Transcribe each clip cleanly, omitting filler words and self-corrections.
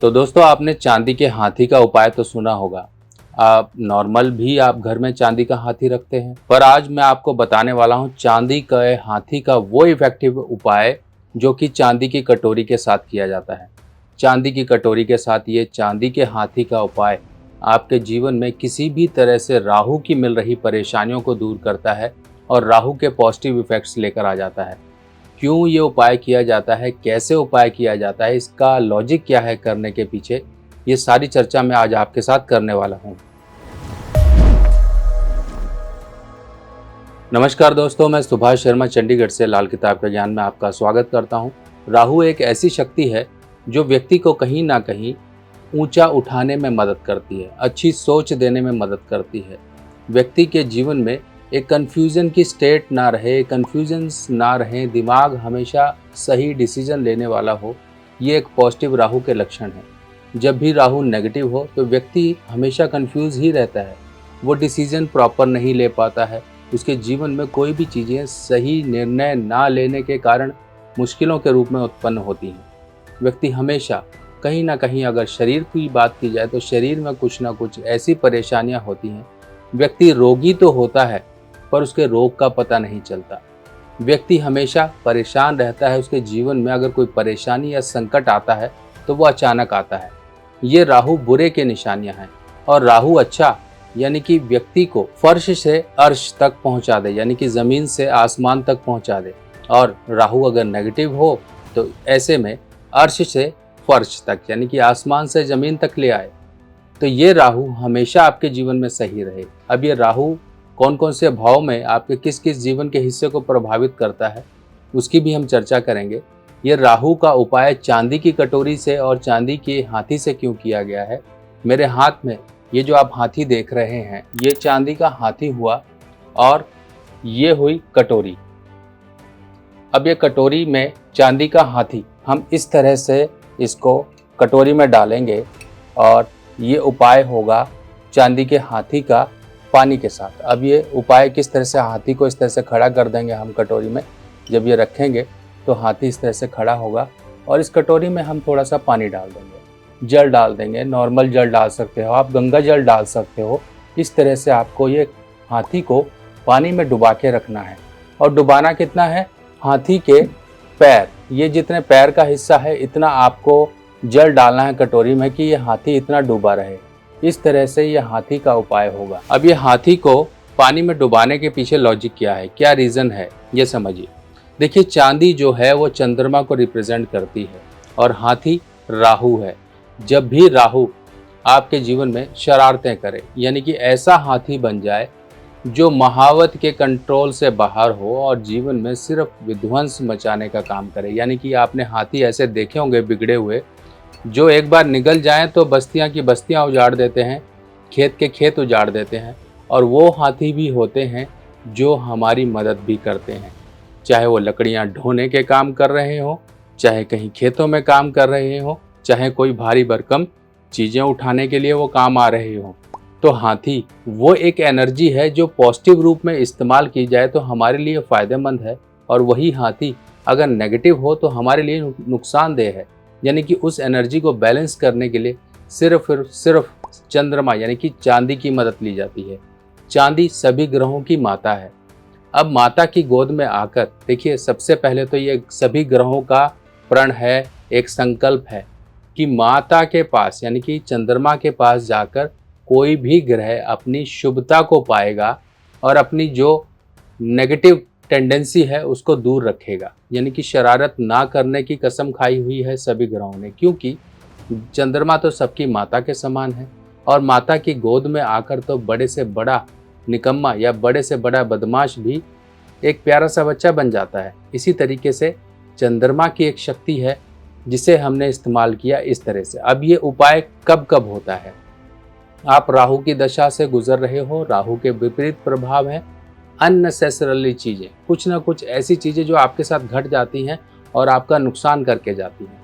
तो दोस्तों आपने चांदी के हाथी का उपाय तो सुना होगा। आप नॉर्मल भी आप घर में चांदी का हाथी रखते हैं, पर आज मैं आपको बताने वाला हूँ चांदी के हाथी का वो इफेक्टिव उपाय जो कि चांदी की कटोरी के साथ किया जाता है। चांदी की कटोरी के साथ ये चांदी के हाथी का उपाय आपके जीवन में किसी भी तरह से राहु की मिल रही परेशानियों को दूर करता है और राहु के पॉजिटिव इफेक्ट्स लेकर आ जाता है। क्यों ये उपाय किया जाता है, कैसे उपाय किया जाता है, इसका लॉजिक क्या है करने के पीछे, ये सारी चर्चा मैं आज आपके साथ करने वाला हूँ। नमस्कार दोस्तों, मैं सुभाष शर्मा चंडीगढ़ से लाल किताब के ज्ञान में आपका स्वागत करता हूँ। राहु एक ऐसी शक्ति है जो व्यक्ति को कहीं ना कहीं ऊंचा उठाने में मदद करती है, अच्छी सोच देने में मदद करती है। व्यक्ति के जीवन में एक कन्फ्यूज़न की स्टेट ना रहे, कन्फ्यूजन्स ना रहे, दिमाग हमेशा सही डिसीजन लेने वाला हो, ये एक पॉजिटिव राहु के लक्षण है। जब भी राहु नेगेटिव हो तो व्यक्ति हमेशा कन्फ्यूज़ ही रहता है, वो डिसीजन प्रॉपर नहीं ले पाता है, उसके जीवन में कोई भी चीज़ें सही निर्णय ना लेने के कारण मुश्किलों के रूप में उत्पन्न होती हैं। व्यक्ति हमेशा कहीं ना कहीं, अगर शरीर की बात की जाए तो शरीर में कुछ ना कुछ ऐसी परेशानियां होती हैं। व्यक्ति रोगी तो होता है पर उसके रोग का पता नहीं चलता। व्यक्ति हमेशा परेशान रहता है, उसके जीवन में अगर कोई परेशानी या संकट आता है तो वो अचानक आता है। ये राहु बुरे के निशानियां हैं। और राहु अच्छा यानी कि व्यक्ति को फर्श से अर्श तक पहुंचा दे, यानी कि ज़मीन से आसमान तक पहुंचा दे। और राहु अगर नेगेटिव हो तो ऐसे में अर्श से फर्श तक, यानी कि आसमान से ज़मीन तक ले आए। तो ये राहु हमेशा आपके जीवन में सही रहे। अब ये राहु कौन कौन से भाव में आपके किस किस जीवन के हिस्से को प्रभावित करता है उसकी भी हम चर्चा करेंगे। ये राहु का उपाय चांदी की कटोरी से और चांदी के हाथी से क्यों किया गया है। मेरे हाथ में ये जो आप हाथी देख रहे हैं, ये चांदी का हाथी हुआ और ये हुई कटोरी। अब ये कटोरी में चांदी का हाथी हम इस तरह से इसको कटोरी में डालेंगे और ये उपाय होगा चांदी के हाथी का पानी के साथ। अब ये उपाय किस तरह से, हाथी को इस तरह से खड़ा कर देंगे हम कटोरी में। जब ये रखेंगे तो हाथी इस तरह से खड़ा होगा और इस कटोरी में हम थोड़ा सा पानी डाल देंगे, जल डाल देंगे। नॉर्मल जल डाल सकते हो आप, गंगा जल डाल सकते हो। इस तरह से आपको ये हाथी को पानी में डुबा के रखना है। और डुबाना कितना है, हाथी के पैर, ये जितने पैर का हिस्सा है इतना आपको जल डालना है कटोरी में कि ये हाथी इतना डूबा रहे। इस तरह से ये हाथी का उपाय होगा। अब ये हाथी को पानी में डुबाने के पीछे लॉजिक क्या है, क्या रीज़न है, ये समझिए। देखिए, चांदी जो है वो चंद्रमा को रिप्रेजेंट करती है और हाथी राहु है। जब भी राहु आपके जीवन में शरारतें करे, यानी कि ऐसा हाथी बन जाए जो महावत के कंट्रोल से बाहर हो और जीवन में सिर्फ विध्वंस मचाने का काम करे, यानी कि आपने हाथी ऐसे देखे होंगे बिगड़े हुए, जो एक बार निकल जाएं तो बस्तियां की बस्तियां उजाड़ देते हैं, खेत के खेत उजाड़ देते हैं। और वो हाथी भी होते हैं जो हमारी मदद भी करते हैं, चाहे वो लकड़ियां ढोने के काम कर रहे हों, चाहे कहीं खेतों में काम कर रहे हों, चाहे कोई भारी भरकम चीज़ें उठाने के लिए वो काम आ रहे हों। तो हाथी वो एक एनर्जी है जो पॉजिटिव रूप में इस्तेमाल की जाए तो हमारे लिए फ़ायदेमंद है, और वही हाथी अगर नेगेटिव हो तो हमारे लिए नुकसानदेह है। यानी कि उस एनर्जी को बैलेंस करने के लिए सिर्फ चंद्रमा यानी कि चांदी की मदद ली जाती है। चांदी सभी ग्रहों की माता है। अब माता की गोद में आकर देखिए, सबसे पहले तो ये सभी ग्रहों का प्रण है, एक संकल्प है कि माता के पास यानी कि चंद्रमा के पास जाकर कोई भी ग्रह अपनी शुभता को पाएगा और अपनी जो नेगेटिव टेंडेंसी है उसको दूर रखेगा। यानी कि शरारत ना करने की कसम खाई हुई है सभी ग्रहों ने, क्योंकि चंद्रमा तो सबकी माता के समान है और माता की गोद में आकर तो बड़े से बड़ा निकम्मा या बड़े से बड़ा बदमाश भी एक प्यारा सा बच्चा बन जाता है। इसी तरीके से चंद्रमा की एक शक्ति है जिसे हमने इस्तेमाल किया इस तरह से। अब ये उपाय कब कब होता है, आप राहु की दशा से गुजर रहे हो, राहु के विपरीत प्रभाव है, अननेसेसरली चीज़ें, कुछ ना कुछ ऐसी चीज़ें जो आपके साथ घट जाती हैं और आपका नुकसान करके जाती हैं।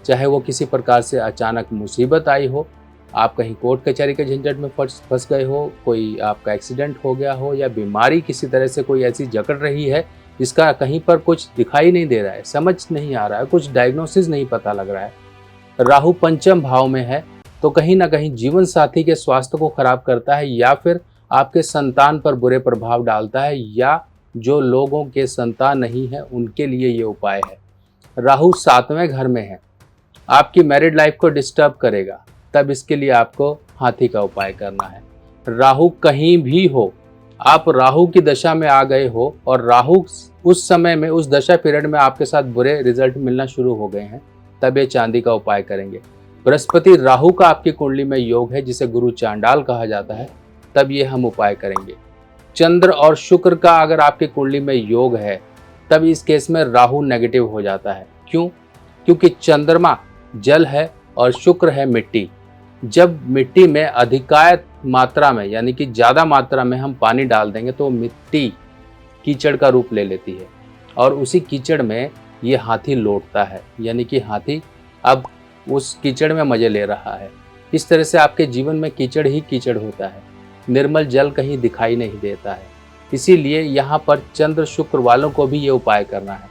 चाहे वो किसी प्रकार से अचानक मुसीबत आई हो, आप कहीं कोर्ट कचहरी के झंझट में फंस गए हो, कोई आपका एक्सीडेंट हो गया हो, या बीमारी किसी तरह से कोई ऐसी जकड़ रही है जिसका कहीं पर कुछ दिखाई नहीं दे रहा है, समझ नहीं आ रहा है, कुछ डायग्नोसिस नहीं पता लग रहा है, राहु पंचम भाव में है तो कहीं ना कहीं जीवन साथी के स्वास्थ्य को खराब करता है, या फिर आपके संतान पर बुरे प्रभाव डालता है, या जो लोगों के संतान नहीं है उनके लिए ये उपाय है। राहु 7वें घर में है, आपकी मैरिड लाइफ को डिस्टर्ब करेगा, तब इसके लिए आपको हाथी का उपाय करना है। राहु कहीं भी हो, आप राहु की दशा में आ गए हो और राहु उस समय में, उस दशा पीरियड में आपके साथ बुरे रिजल्ट मिलना शुरू हो गए हैं, तब ये चांदी का उपाय करेंगे। बृहस्पति राहु का आपकी कुंडली में योग है जिसे गुरु चांडाल कहा जाता है, तब ये हम उपाय करेंगे। चंद्र और शुक्र का अगर आपकी कुंडली में योग है तब इस केस में राहु नेगेटिव हो जाता है। क्यों? क्योंकि चंद्रमा जल है और शुक्र है मिट्टी। जब मिट्टी में अधिकायत मात्रा में, यानी कि ज़्यादा मात्रा में हम पानी डाल देंगे तो मिट्टी कीचड़ का रूप ले लेती है और उसी कीचड़ में ये हाथी लौटता है, यानी कि हाथी अब उस कीचड़ में मज़े ले रहा है। इस तरह से आपके जीवन में कीचड़ ही कीचड़ होता है, निर्मल जल कहीं दिखाई नहीं देता है। इसीलिए यहाँ पर चंद्र शुक्र वालों को भी ये उपाय करना है।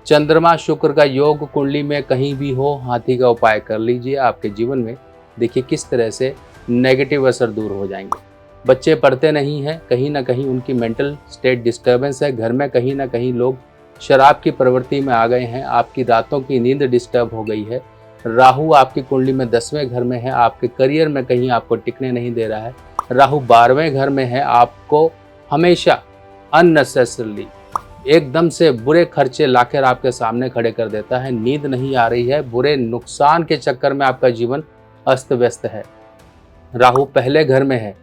चंद्रमा शुक्र का योग कुंडली में कहीं भी हो, हाथी का उपाय कर लीजिए। आपके जीवन में देखिए किस तरह से नेगेटिव असर दूर हो जाएंगे। बच्चे पढ़ते नहीं हैं, कहीं ना कहीं उनकी मेंटल स्टेट डिस्टर्बेंस है। घर में कहीं ना कहीं लोग शराब की प्रवृत्ति में आ गए हैं, आपकी रातों की नींद डिस्टर्ब हो गई है। राहु आपकी कुंडली में 10वें घर में है, आपके करियर में कहीं आपको टिकने नहीं दे रहा है। राहु 12वें घर में है, आपको हमेशा अननेसेसरली एकदम से बुरे खर्चे लाकर आपके सामने खड़े कर देता है। नींद नहीं आ रही है, बुरे नुकसान के चक्कर में आपका जीवन अस्त व्यस्त है। राहु पहले घर में है,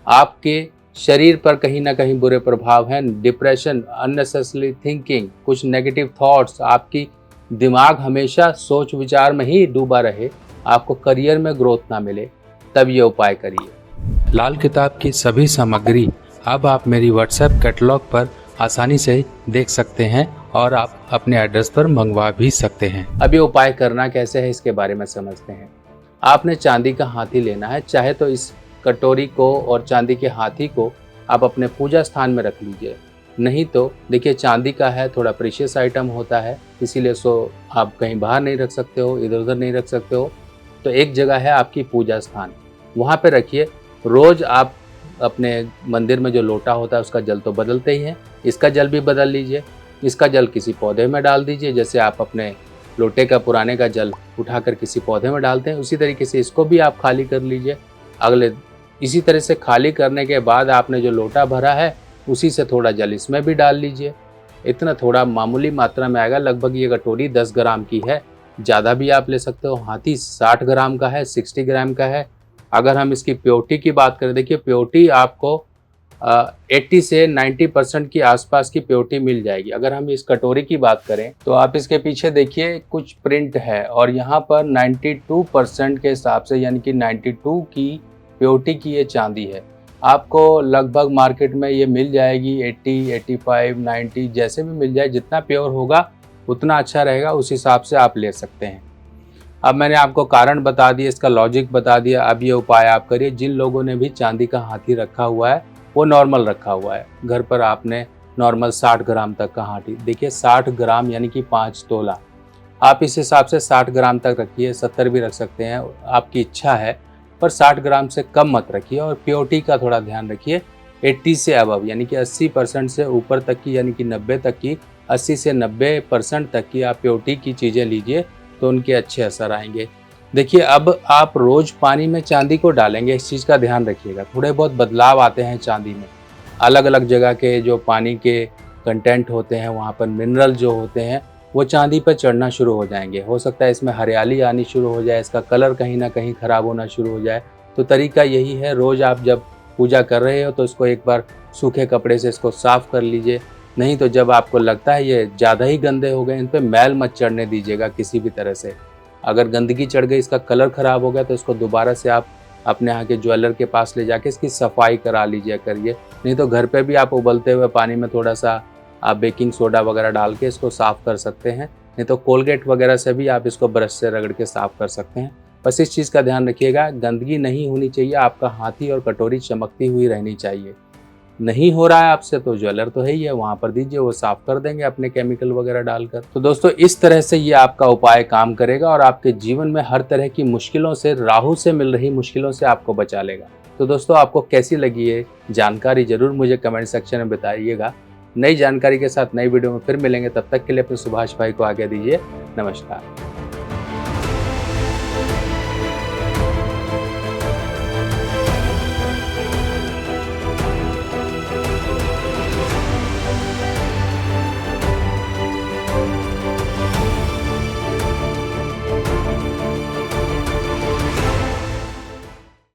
आपके शरीर पर कहीं ना कहीं बुरे प्रभाव हैं। डिप्रेशन, अननेसेसरी थिंकिंग, कुछ नेगेटिव थॉट्स, आपकी दिमाग हमेशा सोच विचार में ही डूबा रहे, आपको करियर में ग्रोथ ना मिले, तब ये उपाय करिए। लाल किताब की सभी सामग्री अब आप मेरी व्हाट्सएप कैटलॉग पर आसानी से देख सकते हैं और आप अपने एड्रेस पर मंगवा भी सकते हैं। अब ये उपाय करना कैसे है इसके बारे में समझते हैं। आपने चांदी का हाथी लेना है, चाहे तो इस कटोरी को और चांदी के हाथी को आप अपने पूजा स्थान में रख लीजिए, नहीं तो देखिए चांदी का है, थोड़ा प्रीशियस आइटम होता है, इसीलिए सो आप कहीं बाहर नहीं रख सकते हो, इधर उधर नहीं रख सकते हो। तो एक जगह है आपकी पूजा स्थान, वहाँ पे रखिए। रोज़ आप अपने मंदिर में जो लोटा होता है उसका जल तो बदलते ही हैं, इसका जल भी बदल लीजिए। इसका जल किसी पौधे में डाल दीजिए, जैसे आप अपने लोटे का पुराने का जल उठाकर किसी पौधे में डालते हैं, उसी तरीके से इसको भी आप खाली कर लीजिए। इसी तरह से खाली करने के बाद आपने जो लोटा भरा है उसी से थोड़ा जल इसमें भी डाल लीजिए। इतना थोड़ा मामूली मात्रा में आएगा, लगभग ये कटोरी 10 ग्राम की है, ज़्यादा भी आप ले सकते हो। हाथी 60 ग्राम का है, 60 ग्राम का है। अगर हम इसकी प्योरिटी की बात करें, देखिए प्योरिटी आपको 80 से 90% की आसपास की प्योरिटी मिल जाएगी। अगर हम इस कटोरी की बात करें तो आप इसके पीछे देखिए कुछ प्रिंट है और यहाँ पर 92% के हिसाब से, यानी कि 92 की प्योरिटी की ये चांदी है। आपको लगभग मार्केट में ये मिल जाएगी 80, 85, 90, जैसे भी मिल जाए, जितना प्योर होगा उतना अच्छा रहेगा, उस हिसाब से आप ले सकते हैं। अब मैंने आपको कारण बता दिया, इसका लॉजिक बता दिया, अब ये उपाय आप करिए। जिन लोगों ने भी चांदी का हाथी रखा हुआ है वो नॉर्मल रखा हुआ है, घर पर आपने नॉर्मल 60 ग्राम तक का हाथी, देखिए 60 ग्राम यानी कि 5 तोला, आप इस हिसाब से 60 ग्राम तक रखिए, 70 भी रख सकते हैं, आपकी इच्छा है, पर 60 ग्राम से कम मत रखिए। और प्योरिटी का थोड़ा ध्यान रखिए, 80 से अबव यानी कि 80% से ऊपर तक की, यानी कि 90 तक की, 80 से 90% तक की आप प्योरिटी की चीज़ें लीजिए तो उनके अच्छे असर आएंगे। देखिए अब आप रोज़ पानी में चांदी को डालेंगे, इस चीज़ का ध्यान रखिएगा। थोड़े बहुत बदलाव आते हैं चांदी में, अलग अलग जगह के जो पानी के कंटेंट होते हैं, वहाँ पर मिनरल जो होते हैं वो चांदी पर चढ़ना शुरू हो जाएंगे। हो सकता है इसमें हरियाली आनी शुरू हो जाए, इसका कलर कहीं ना कहीं ख़राब होना शुरू हो जाए। तो तरीका यही है, रोज़ आप जब पूजा कर रहे हो तो इसको एक बार सूखे कपड़े से इसको साफ़ कर लीजिए। नहीं तो जब आपको लगता है ये ज़्यादा ही गंदे हो गए, इन पर मैल मत चढ़ने दीजिएगा किसी भी तरह से। अगर गंदगी चढ़ गई, इसका कलर ख़राब हो गया, तो इसको दोबारा से आप अपने यहाँ के ज्वेलर के पास ले जाके इसकी सफाई करा लीजिए करिए। नहीं तो घर पे भी आप उबलते हुए पानी में थोड़ा सा आप बेकिंग सोडा वगैरह डाल के इसको साफ़ कर सकते हैं। नहीं तो कोलगेट वगैरह से भी आप इसको ब्रश से रगड़ के साफ़ कर सकते हैं। बस इस चीज़ का ध्यान रखिएगा, गंदगी नहीं होनी चाहिए, आपका हाथी और कटोरी चमकती हुई रहनी चाहिए। नहीं हो रहा है आपसे तो ज्वेलर तो है ही है, वहाँ पर दीजिए, वो साफ कर देंगे अपने केमिकल वगैरह डालकर। तो दोस्तों इस तरह से ये आपका उपाय काम करेगा और आपके जीवन में हर तरह की मुश्किलों से, राहु से मिल रही मुश्किलों से आपको बचा लेगा। तो दोस्तों आपको कैसी लगी ये जानकारी ज़रूर मुझे कमेंट सेक्शन में बताइएगा। नई जानकारी के साथ नई वीडियो में फिर मिलेंगे, तब तक के लिए अपने सुभाष भाई को आज्ञा दीजिए। नमस्कार।